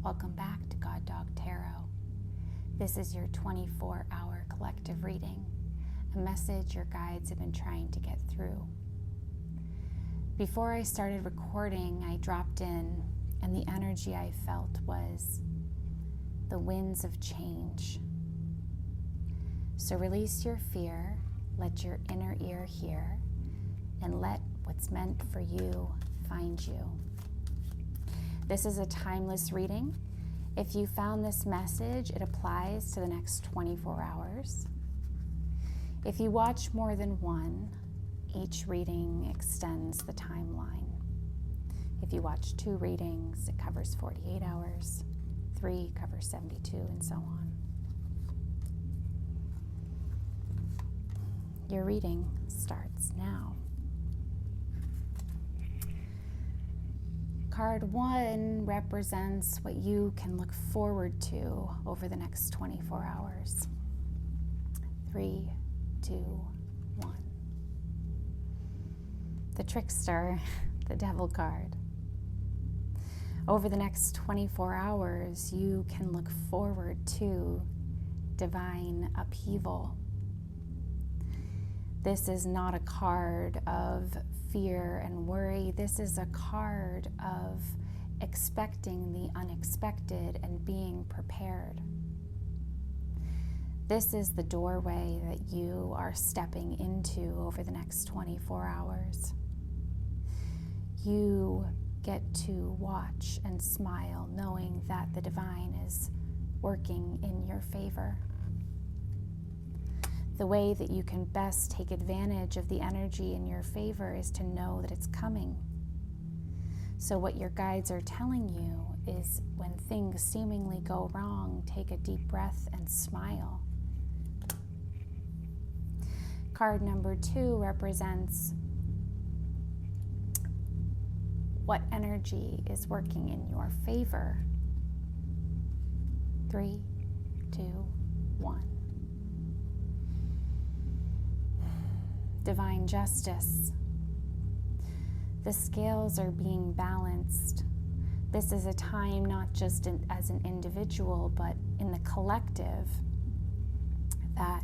Welcome back to God Dog Tarot. This is your 24-hour collective reading, a message your guides have been trying to get through. Before I started recording, I dropped in, and the energy I felt was the winds of change. So release your fear, let your inner ear hear, and let what's meant for you find you. This is a timeless reading. If you found this message, it applies to the next 24 hours. If you watch more than one, each reading extends the timeline. If you watch 2 readings, it covers 48 hours. 3 covers 72, and so on. Your reading starts now. Card 1 represents what you can look forward to over the next 24 hours. 3, 2, 1. The trickster, the devil card. Over the next 24 hours, you can look forward to divine upheaval. This is not a card of fear and worry. This is a card of expecting the unexpected and being prepared. This is the doorway that you are stepping into over the next 24 hours. You get to watch and smile, knowing that the divine is working in your favor. The way that you can best take advantage of the energy in your favor is to know that it's coming. So what your guides are telling you is when things seemingly go wrong, take a deep breath and smile. Card number 2 represents what energy is working in your favor. 3, 2, 1. Divine justice. The scales are being balanced. This is a time not just as an individual, but in the collective, that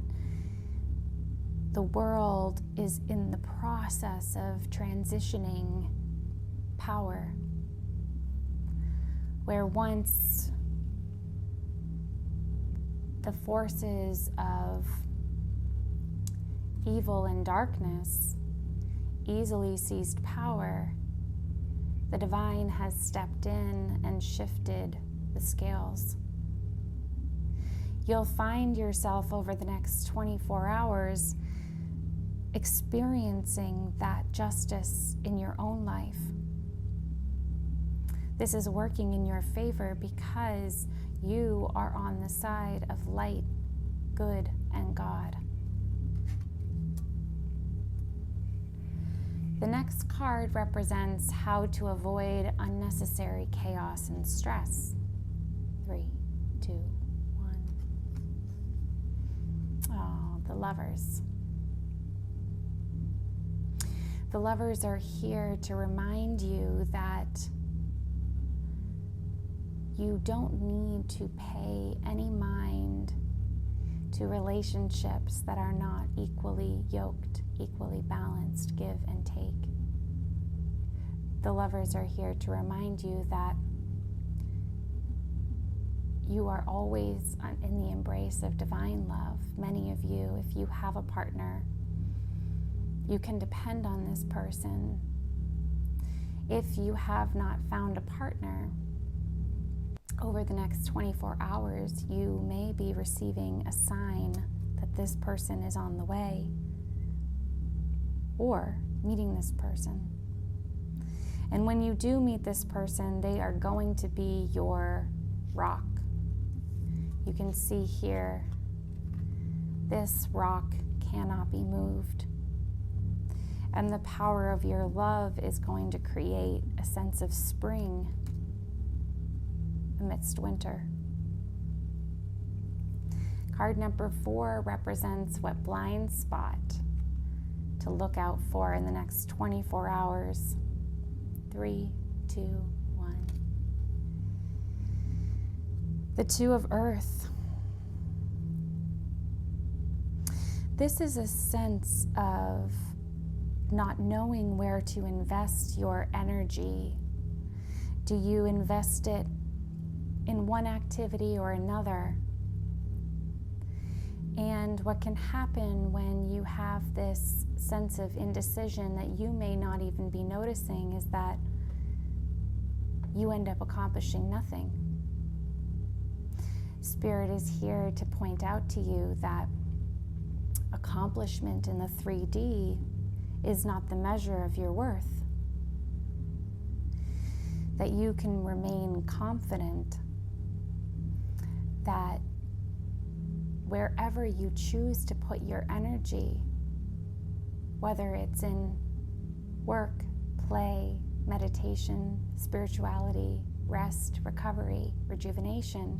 the world is in the process of transitioning power. Where once the forces of evil and darkness easily seized power, the divine has stepped in and shifted the scales. You'll find yourself over the next 24 hours experiencing that justice in your own life. This is working in your favor because you are on the side of light, good, and God. The next card represents how to avoid unnecessary chaos and stress. 3, 2, 1. Oh, the Lovers. The Lovers are here to remind you that you don't need to pay any mind to relationships that are not equally yoked, equally balanced, give and take. The Lovers are here to remind you that you are always in the embrace of divine love. Many of you, if you have a partner, you can depend on this person. If you have not found a partner, over the next 24 hours, you may be receiving a sign that this person is on the way, or meeting this person. And when you do meet this person, they are going to be your rock. You can see here, this rock cannot be moved. And the power of your love is going to create a sense of spring amidst winter. Card number 4 represents what blind spot to look out for in the next 24 hours. 3, 2, 1. The Two of Earth. This is a sense of not knowing where to invest your energy. Do you invest it in one activity or another? And what can happen when you have this sense of indecision that you may not even be noticing is that you end up accomplishing nothing. Spirit is here to point out to you that accomplishment in the 3D is not the measure of your worth. That you can remain confident that wherever you choose to put your energy, whether it's in work, play, meditation, spirituality, rest, recovery, rejuvenation,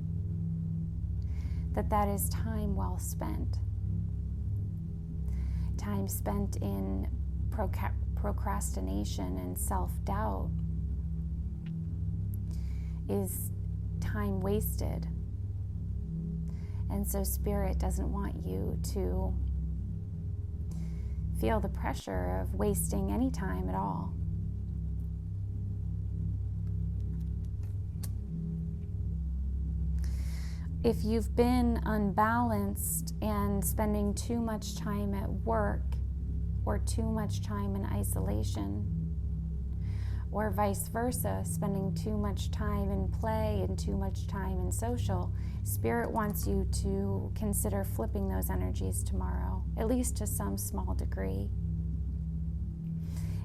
that is time well spent. Time spent in procrastination and self-doubt is time wasted. And so Spirit doesn't want you to feel the pressure of wasting any time at all. If you've been unbalanced and spending too much time at work or too much time in isolation, or vice versa, spending too much time in play and too much time in social, Spirit wants you to consider flipping those energies tomorrow, at least to some small degree.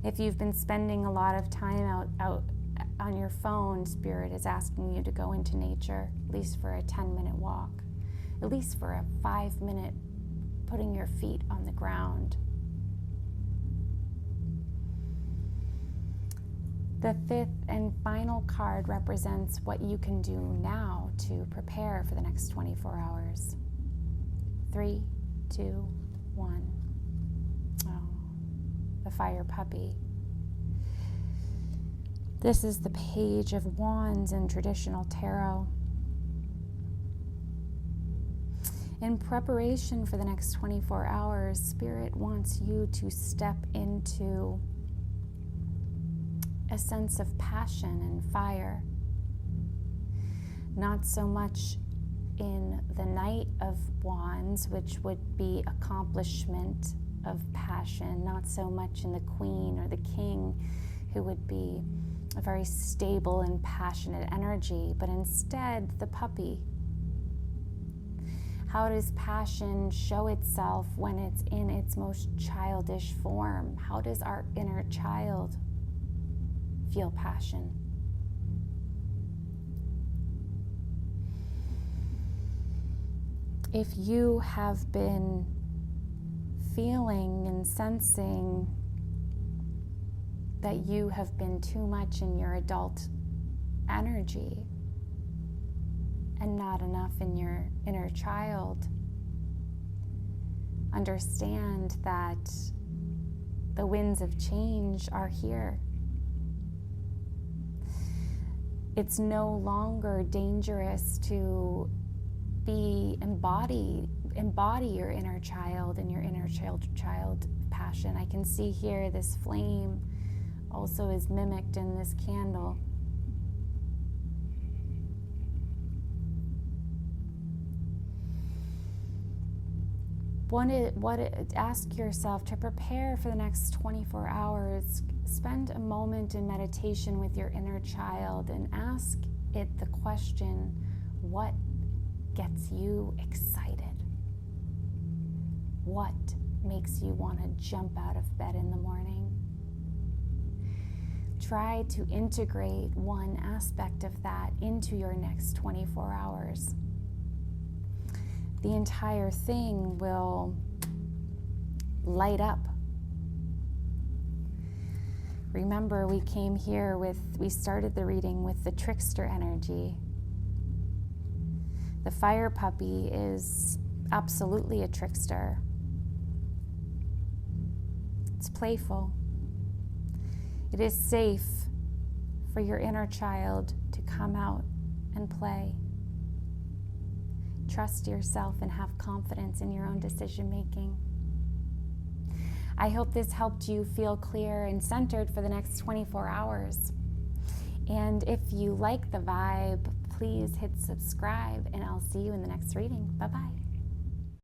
If you've been spending a lot of time out on your phone, Spirit is asking you to go into nature, at least for a 10-minute walk, at least for a 5-minute putting your feet on the ground. The fifth and final card represents what you can do now to prepare for the next 24 hours. 3, 2, 1. Oh, the fire puppy. This is the Page of Wands in traditional tarot. In preparation for the next 24 hours, Spirit wants you to step into a sense of passion and fire. Not so much in the Knight of Wands, which would be accomplishment of passion, not so much in the Queen or the King, who would be a very stable and passionate energy, but instead the puppy. How does passion show itself when it's in its most childish form? How does our inner child feel passion? If you have been feeling and sensing that you have been too much in your adult energy and not enough in your inner child, understand that the winds of change are here. It's no longer dangerous to embody your inner child and your inner child passion. I can see here this flame also is mimicked in this candle. Ask yourself to prepare for the next 24 hours. Spend a moment in meditation with your inner child and ask it the question, what gets you excited? What makes you want to jump out of bed in the morning? Try to integrate one aspect of that into your next 24 hours. The entire thing will light up. Remember, we started the reading with the trickster energy. The fire puppy is absolutely a trickster. It's playful. It is safe for your inner child to come out and play. Trust yourself and have confidence in your own decision making. I hope this helped you feel clear and centered for the next 24 hours. And if you like the vibe, please hit subscribe, and I'll see you in the next reading. Bye-bye.